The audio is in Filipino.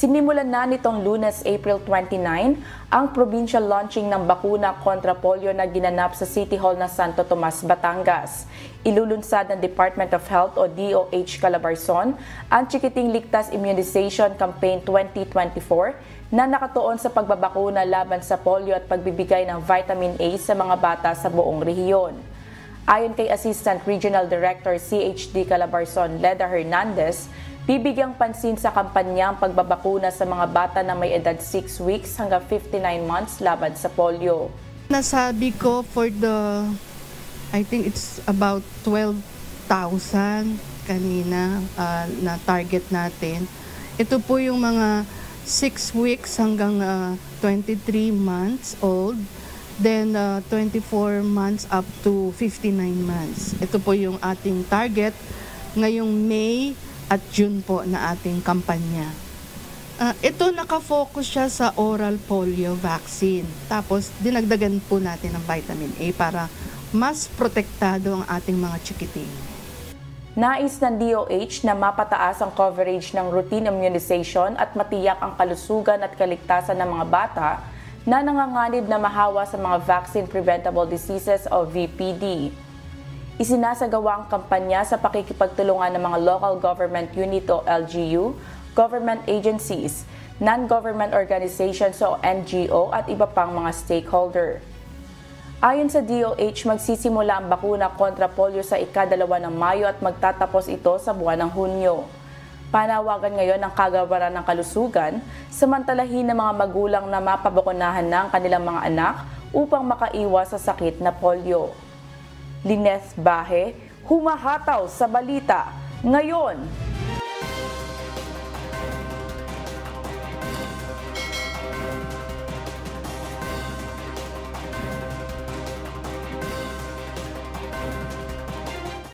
Sinimulan na nitong Lunes, April 29, ang provincial launching ng bakuna kontra polio na ginanap sa City Hall ng Santo Tomas, Batangas. Ilulunsad ng Department of Health o DOH Calabarzon ang Chikiting Ligtas Immunization Campaign 2024 na nakatuon sa pagbabakuna laban sa polio at pagbibigay ng vitamin A sa mga bata sa buong rehiyon. Ayon kay Assistant Regional Director CHD Calabarzon Leda Hernandez, bibigyang pansin sa kampanyang pagbabakuna sa mga bata na may edad 6 weeks hanggang 59 months laban sa polio. Nasabi ko I think it's about 12,000 kanina na target natin. Ito po yung mga 6 weeks hanggang 23 months old, then 24 months up to 59 months. Ito po yung ating target ngayong May at June po na ating kampanya. Ito nakafocus siya sa oral polio vaccine. Tapos dinagdagan po natin ng vitamin A para mas protektado ang ating mga chikiting. Nais ng DOH na mapataas ang coverage ng routine immunization at matiyak ang kalusugan at kaligtasan ng mga bata na nanganganib na mahawa sa mga vaccine preventable diseases o VPD. Isinasagawa ang kampanya sa pakikipagtulungan ng mga local government unit o LGU, government agencies, non-government organizations o NGO at iba pang mga stakeholder. Ayon sa DOH, magsisimula ang bakuna kontra polio sa ika-2 ng Mayo at magtatapos ito sa buwan ng Hunyo. Panawagan ngayon ng Kagawaran ng Kalusugan, samantalahin ng mga magulang na mapabakunahan ng kanilang mga anak upang makaiwas sa sakit na polio. Lineth Bahe, humahataw sa balita ngayon.